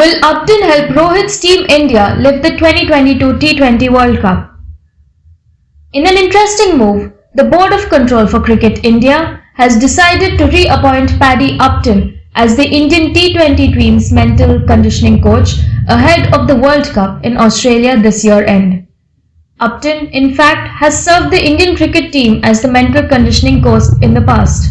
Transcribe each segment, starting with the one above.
Will Upton help Rohit's Team India lift the 2022 T20 World Cup? In an interesting move, the Board of Control for Cricket India has decided to reappoint Paddy Upton as the Indian T20 team's mental conditioning coach ahead of the World Cup in Australia this year end. Upton, in fact, has served the Indian cricket team as the mental conditioning coach in the past.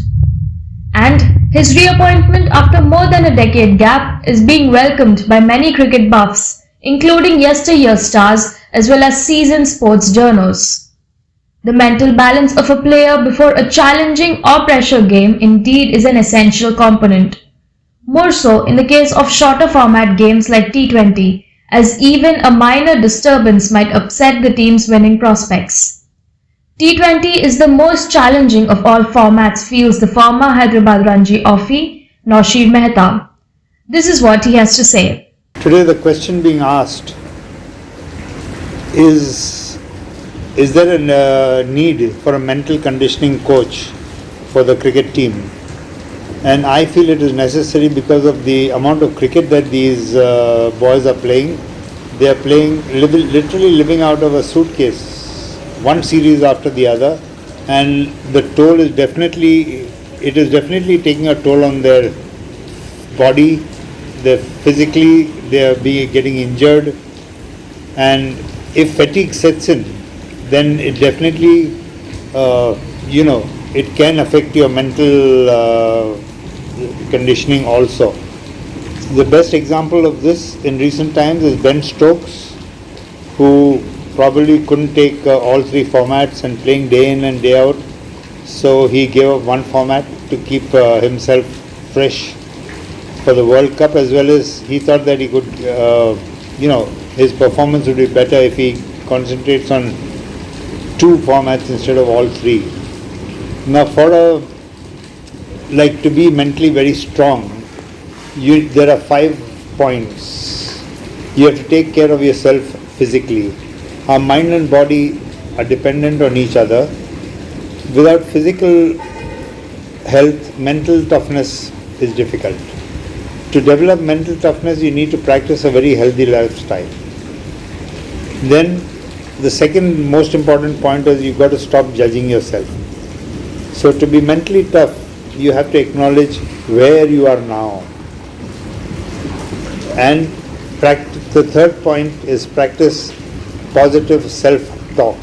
And his reappointment after more than a decade gap is being welcomed by many cricket buffs, including yesteryear stars as well as seasoned sports journos. The mental balance of a player before a challenging or pressure game indeed is an essential component. More so in the case of shorter format games like T20, as even a minor disturbance might upset the team's winning prospects. T20 is the most challenging of all formats, feels the former Hyderabad Ranji Offi, Naushir Mehta. This is what he has to say. Today the question being asked is there a need for a mental conditioning coach for the cricket team? And I feel it is necessary because of the amount of cricket that these boys are playing. They are playing, literally living out of a suitcase, one series after the other, and the toll is definitely taking a toll on their body. Physically they are getting injured, and if fatigue sets in, then it definitely it can affect your mental conditioning also. The best example of this in recent times is Ben Stokes, who probably couldn't take all three formats and playing day in and day out, so he gave up one format to keep himself fresh for the World Cup, as well as he thought that he could his performance would be better if he concentrates on two formats instead of all three. Now to be mentally very strong, there are 5 points. You have to take care of yourself physically. Our mind and body are dependent on each other. Without physical health, mental toughness is difficult. To develop mental toughness, you need to practice a very healthy lifestyle. Then the second most important point is you've got to stop judging yourself. So to be mentally tough, you have to acknowledge where you are now. And the third point is practice positive self-talk.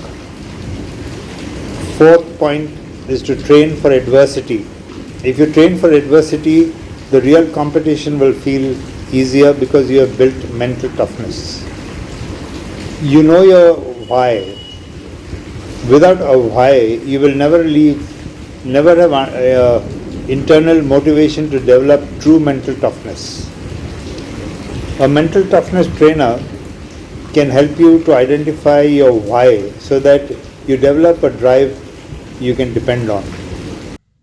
Fourth point is to train for adversity. If you train for adversity, the real competition will feel easier because you have built mental toughness. You know your why. Without a why, you will never have internal motivation to develop true mental toughness. A mental toughness trainer can help you to identify your why so that you develop a drive you can depend on.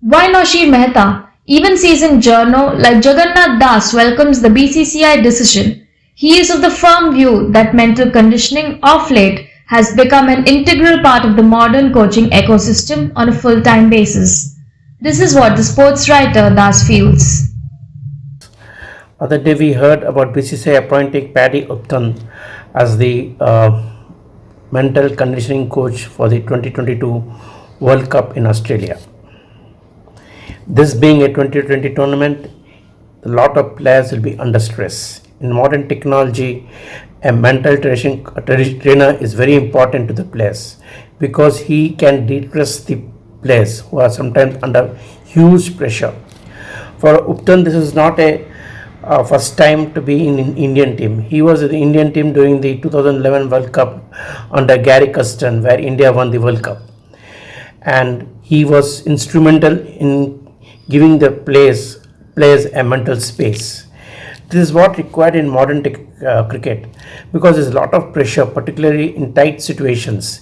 Why Naushir Mehta? Even seasoned journo like Jagannath Das welcomes the BCCI decision. He is of the firm view that mental conditioning of late has become an integral part of the modern coaching ecosystem on a full-time basis. This is what the sports writer Das feels. Other day we heard about BCCI appointing Paddy Upton as the mental conditioning coach for the 2022 World Cup in Australia. This being a 2020 tournament, a lot of players will be under stress. In modern technology, a mental trainer is very important to the players because he can de-stress the players who are sometimes under huge pressure. For Upton, this is not a first time to be in Indian team. He was in the Indian team during the 2011 World Cup under Gary Custon, where India won the World Cup, and he was instrumental in giving the players a mental space. This is what required in modern cricket because there's a lot of pressure, particularly in tight situations.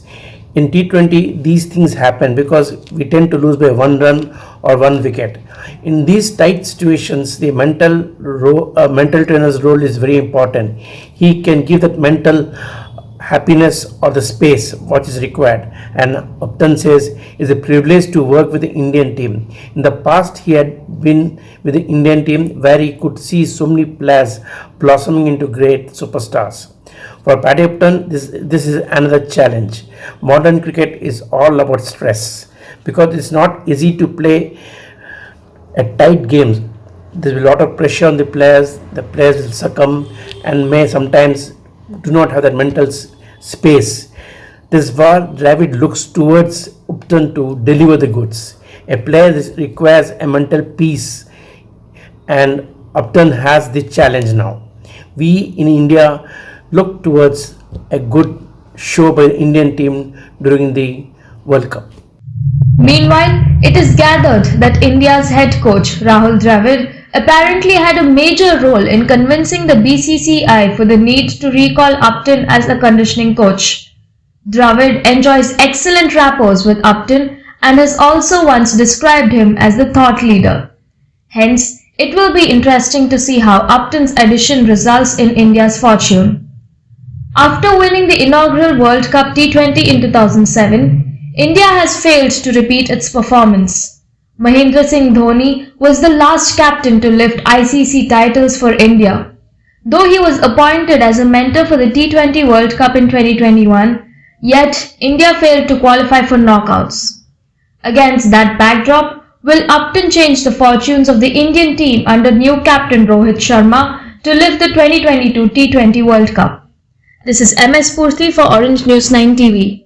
In T20, these things happen because we tend to lose by 1 run or 1 wicket. In these tight situations, the mental trainer's role is very important. He can give that mental happiness or the space what is required, and Upton says it's a privilege to work with the Indian team. In the past he had been with the Indian team where he could see so many players blossoming into great superstars. For Paddy Upton, this is another challenge. Modern cricket is all about stress because it's not easy to play at tight games. There will be a lot of pressure on the players will succumb and may sometimes do not have that mental space. This is where Dravid looks towards Upton to deliver the goods. A player requires a mental peace, and Upton has the challenge now. We in India look towards a good show by the Indian team during the World Cup. Meanwhile, it is gathered that India's head coach Rahul Dravid apparently had a major role in convincing the BCCI for the need to recall Upton as a conditioning coach. Dravid enjoys excellent rapport with Upton and has also once described him as the thought leader. Hence, it will be interesting to see how Upton's addition results in India's fortune. After winning the inaugural World Cup T20 in 2007, India has failed to repeat its performance. Mahendra Singh Dhoni was the last captain to lift ICC titles for India. Though he was appointed as a mentor for the T20 World Cup in 2021, yet India failed to qualify for knockouts. Against that backdrop, will Upton change the fortunes of the Indian team under new captain Rohit Sharma to lift the 2022 T20 World Cup? This is MS Purthy for Orange News 9 TV.